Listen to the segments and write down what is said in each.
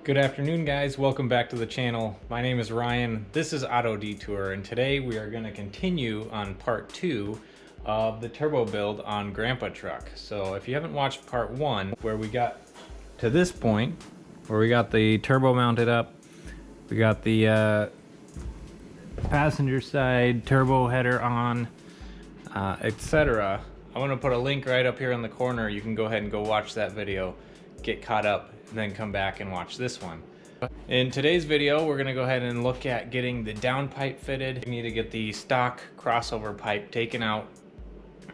Good afternoon, guys. Welcome back to the channel. My name is Ryan. This is Auto Detour, and today we are going to continue on part 2 of the turbo build on Grandpa Truck. So if you haven't watched part 1, where we got to this point, where we got the turbo mounted up, we got the passenger side turbo header on, etc. I want to put a link right up here in the corner. You can go ahead and go watch that video, get caught up, and then come back and watch this one. In today's video, we're gonna go ahead and look at getting the downpipe fitted. We need to get the stock crossover pipe taken out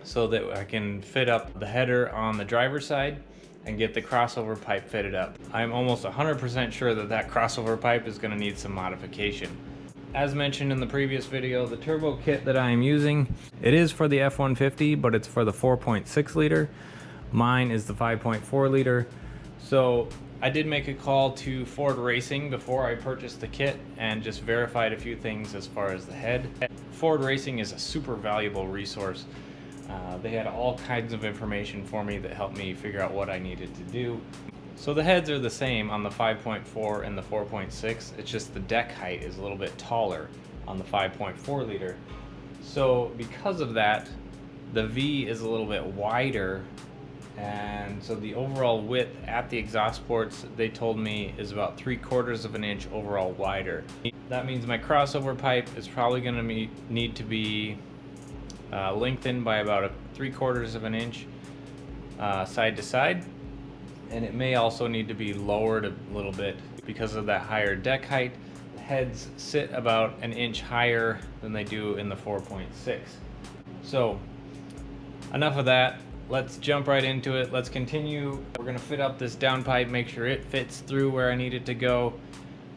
so that I can fit up the header on the driver's side and get the crossover pipe fitted up. I'm almost 100% sure that that crossover pipe is gonna need some modification. As mentioned in the previous video, the turbo kit that I am using, it is for the F150, but it's for the 4.6 liter. Mine is the 5.4 liter. So I did make a call to Ford Racing before I purchased the kit and just verified a few things as far as the head. Ford Racing is a super valuable resource. They had all kinds of information for me that helped me figure out what I needed to do. So the heads are the same on the 5.4 and the 4.6. It's just the deck height is a little bit taller on the 5.4 liter. So because of that, the V is a little bit wider, and so the overall width at the exhaust ports, they told me, is about 3/4 of an inch overall wider. That means my crossover pipe is probably going to need to be lengthened by about 3/4 of an inch side to side, and it may also need to be lowered a little bit because of that higher deck height. The heads sit about an inch higher than they do in the 4.6. So enough of that. Let's jump right into it. Let's continue. We're gonna fit up this downpipe, make sure it fits through where I need it to go.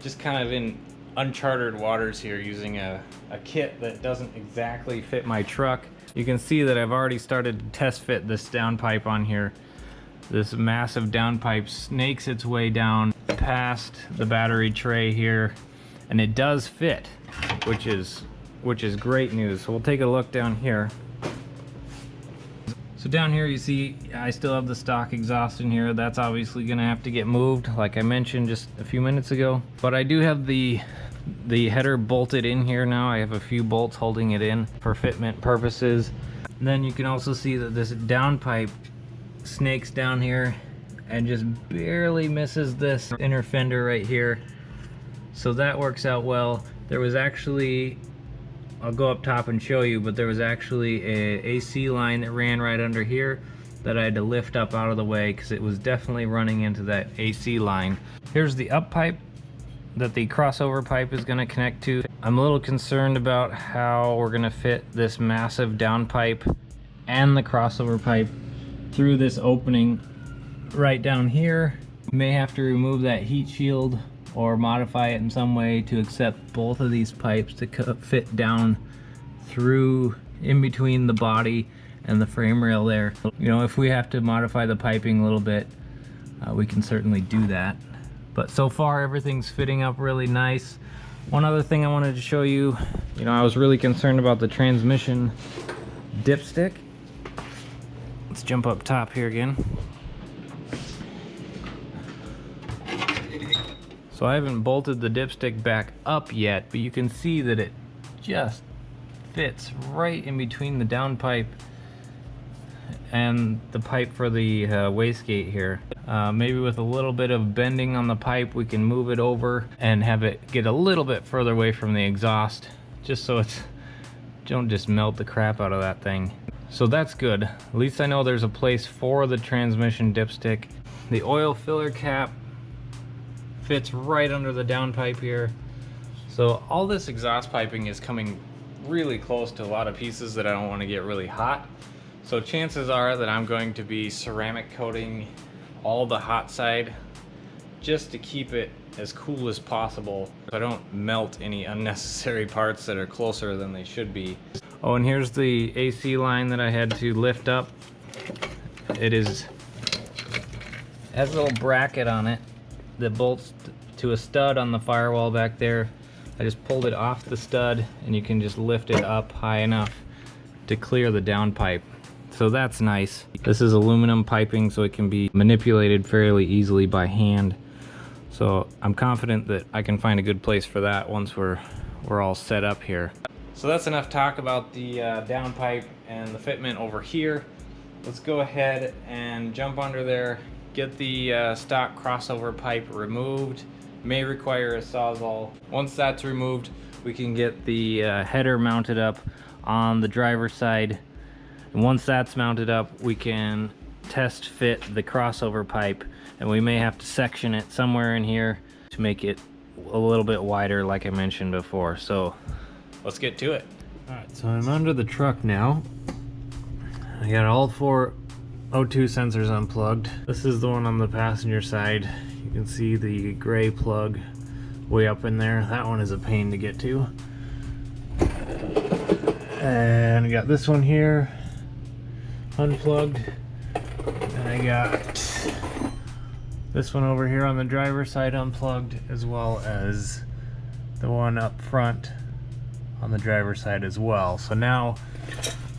Just kind of in uncharted waters here, using a kit that doesn't exactly fit my truck. You can see that I've already started to test fit this downpipe on here. This massive downpipe snakes its way down past the battery tray here, and it does fit, which is great news. So we'll take a look down here. So down here you see I still have the stock exhaust in here. That's obviously gonna have to get moved, like I mentioned just a few minutes ago. But I do have the header bolted in here now. I have a few bolts holding it in for fitment purposes. And then you can also see that this downpipe snakes down here and just barely misses this inner fender right here. So that works out well. There was actually, I'll go up top and show you, but there was actually a AC line that ran right under here that I had to lift up out of the way because it was definitely running into that AC line. Here's the up pipe that the crossover pipe is going to connect to. I'm a little concerned about how we're going to fit this massive downpipe and the crossover pipe through this opening right down here. We may have to remove that heat shield or modify it in some way to accept both of these pipes to fit down through in between the body and the frame rail there. You know, if we have to modify the piping a little bit, we can certainly do that. But so far everything's fitting up really nice. One other thing I wanted to show you, I was really concerned about the transmission dipstick. Let's jump up top here again. So I haven't bolted the dipstick back up yet, but you can see that it just fits right in between the downpipe and the pipe for the wastegate here. Maybe with a little bit of bending on the pipe, we can move it over and have it get a little bit further away from the exhaust, just so it's don't just melt the crap out of that thing. So that's good. At least I know there's a place for the transmission dipstick. The oil filler cap fits right under the downpipe here. So all this exhaust piping is coming really close to a lot of pieces that I don't want to get really hot. So chances are that I'm going to be ceramic coating all the hot side just to keep it as cool as possible so I don't melt any unnecessary parts that are closer than they should be. Oh, and here's the AC line that I had to lift up. It has a little bracket on it that bolts to a stud on the firewall back there. I just pulled it off the stud, and you can just lift it up high enough to clear the downpipe. So that's nice. This is aluminum piping, so it can be manipulated fairly easily by hand. So I'm confident that I can find a good place for that once we're all set up here. So that's enough talk about the downpipe and the fitment over here. Let's go ahead and jump under there, get the stock crossover pipe removed. May require a Sawzall. Once that's removed, we can get the header mounted up on the driver's side. And once that's mounted up, we can test fit the crossover pipe, and we may have to section it somewhere in here to make it a little bit wider like I mentioned before. So let's get to it. All right, so I'm under the truck now. I got all 4 O2 sensors unplugged. This is the one on the passenger side. You can see the gray plug way up in there. That one is a pain to get to. And I got this one here unplugged. And I got this one over here on the driver's side unplugged, as well as the one up front on the driver's side as well. So now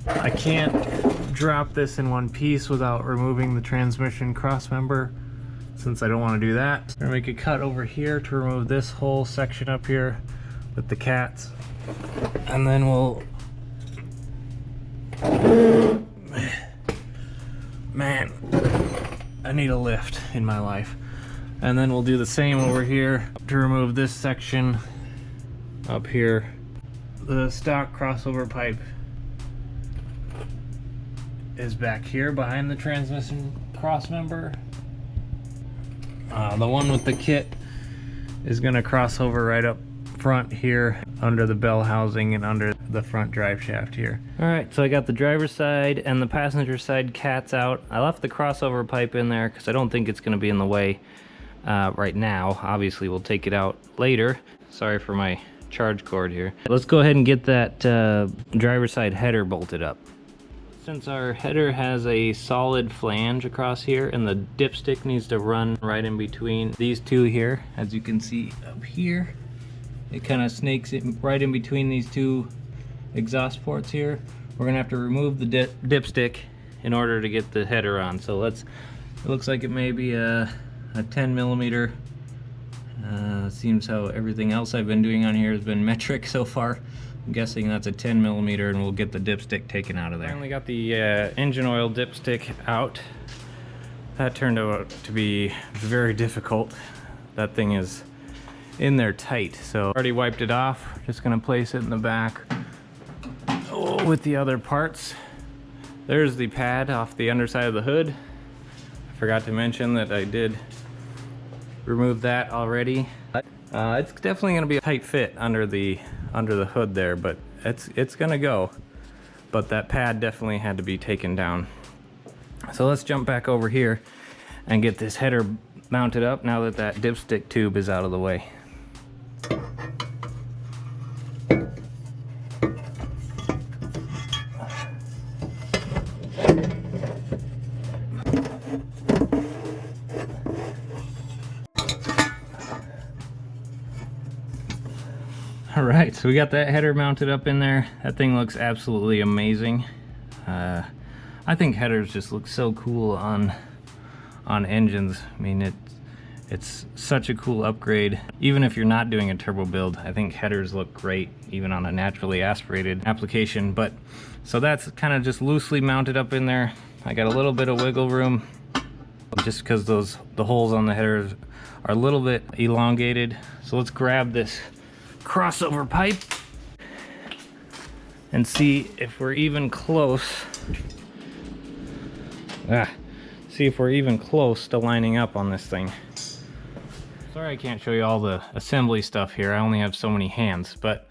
I can't drop this in one piece without removing the transmission crossmember, since I don't want to do that. I'm gonna make a cut over here to remove this whole section up here with the cats, and then we'll, man, I need a lift in my life. And then we'll do the same over here to remove this section up here. The stock crossover pipe is back here behind the transmission crossmember. The one with the kit is gonna cross over right up front here under the bell housing and under the front drive shaft here. All right, so I got the driver's side and the passenger side cats out. I left the crossover pipe in there because I don't think it's gonna be in the way right now. Obviously we'll take it out later. Sorry for my charge cord here. Let's go ahead and get that driver's side header bolted up. Since our header has a solid flange across here and the dipstick needs to run right in between these two here, as you can see up here, it kind of snakes it right in between these two exhaust ports here. We're gonna have to remove the dipstick in order to get the header on. So it looks like it may be a 10 millimeter. Seems how everything else I've been doing on here has been metric so far. I'm guessing that's a 10 millimeter, and we'll get the dipstick taken out of there. Finally got the engine oil dipstick out. That turned out to be very difficult. That thing is in there tight, so already wiped it off. Just gonna place it in the back with the other parts. There's the pad off the underside of the hood. I forgot to mention that I did remove that already. It's definitely gonna be a tight fit under the hood there, but it's gonna go. But that pad definitely had to be taken down. So let's jump back over here and get this header mounted up now that that dipstick tube is out of the way. All right, so we got that header mounted up in there. That thing looks absolutely amazing. I think headers just look so cool on engines. I mean, it's such a cool upgrade. Even if you're not doing a turbo build, I think headers look great, even on a naturally aspirated application. But so that's kind of just loosely mounted up in there. I got a little bit of wiggle room, just because the holes on the headers are a little bit elongated. So let's grab this crossover pipe and see if we're even close. See if we're even close to lining up on this thing. Sorry I can't show you all the assembly stuff here. I only have so many hands, but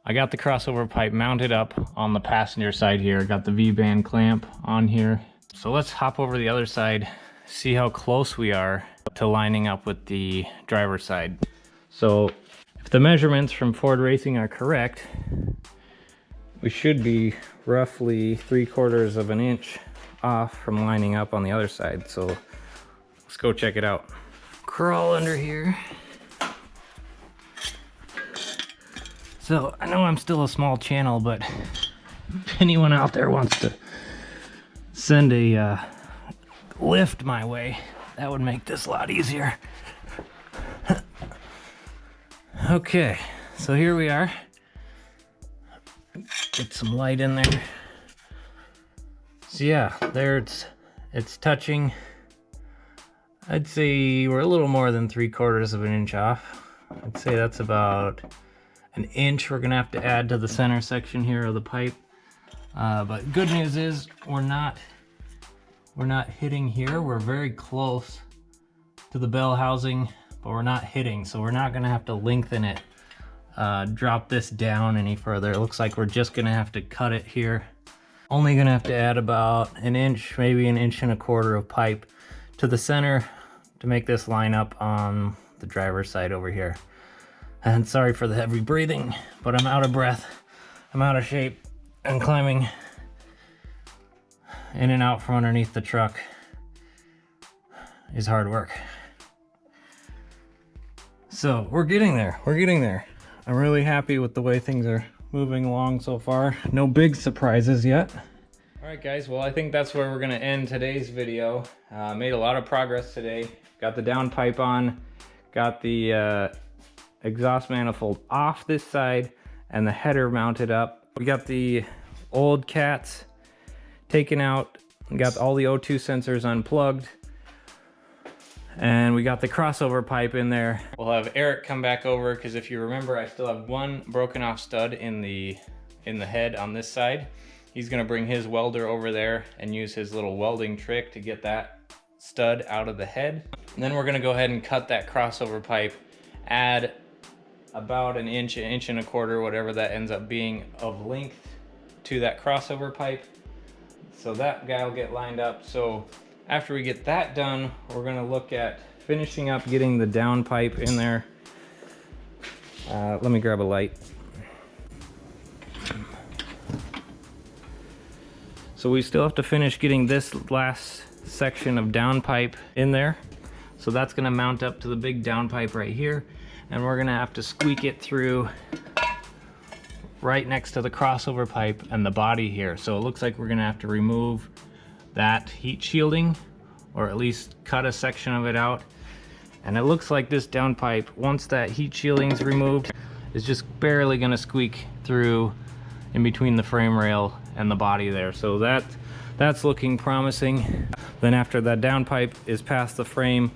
I got the crossover pipe mounted up on the passenger side here. Got the V-band clamp on here. So let's hop over the other side, see how close we are to lining up with the driver's side. So if the measurements from Ford Racing are correct, we should be roughly 3/4 of an inch off from lining up on the other side. So let's go check it out. Crawl under here. So I know I'm still a small channel, but if anyone out there wants to send a lift my way, that would make this a lot easier. Okay, so here we are. Get some light in there. So yeah, there it's touching. I'd say we're a little more than 3/4 of an inch off. I'd say that's about an inch we're gonna have to add to the center section here of the pipe. But good news is we're not hitting here. We're very close to the bell housing, but we're not hitting, so we're not gonna have to lengthen it, drop this down any further. It looks like we're just gonna have to cut it here. Only gonna have to add about an inch, maybe an inch and a quarter of pipe to the center to make this line up on the driver's side over here. And sorry for the heavy breathing, but I'm out of breath, I'm out of shape, and climbing in and out from underneath the truck is hard work. So we're getting there, I'm really happy with the way things are moving along so far. No big surprises yet. All right guys, well I think that's where we're gonna end today's video. Made a lot of progress today. Got the downpipe on, got the exhaust manifold off this side and the header mounted up. We got the old cats taken out, we got all the O2 sensors unplugged, and we got the crossover pipe in there. We'll have Eric come back over because if you remember, I still have one broken off stud in the head on this side. He's gonna bring his welder over there and use his little welding trick to get that stud out of the head. And then we're gonna go ahead and cut that crossover pipe, add about an inch and a quarter, whatever that ends up being, of length to that crossover pipe. So that guy will get lined up. So after we get that done, we're gonna look at finishing up getting the downpipe in there. Let me grab a light. So we still have to finish getting this last section of downpipe in there. So that's gonna mount up to the big downpipe right here. And we're gonna have to squeak it through right next to the crossover pipe and the body here. So it looks like we're gonna have to remove that heat shielding, or at least cut a section of it out. And it looks like this downpipe, once that heat shielding is removed, is just barely gonna squeak through in between the frame rail and the body there. So that's looking promising. Then after that downpipe is past the frame,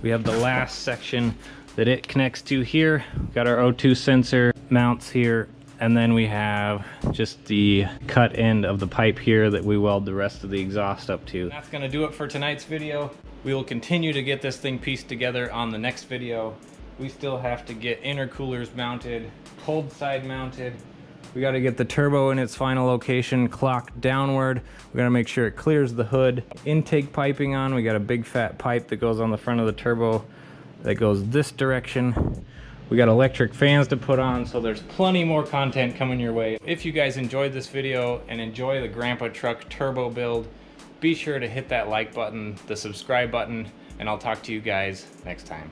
we have the last section that it connects to here. We've got our O2 sensor mounts here, and then we have just the cut end of the pipe here that we weld the rest of the exhaust up to. That's gonna do it for tonight's video. We will continue to get this thing pieced together on the next video. We still have to get intercoolers mounted, cold side mounted. We got to get the turbo in its final location, clocked downward. We got to make sure it clears the hood. Intake piping on. We got a big fat pipe that goes on the front of the turbo that goes this direction. We got electric fans to put on, so there's plenty more content coming your way. If you guys enjoyed this video and enjoy the Grandpa Truck turbo build, be sure to hit that like button, the subscribe button, and I'll talk to you guys next time.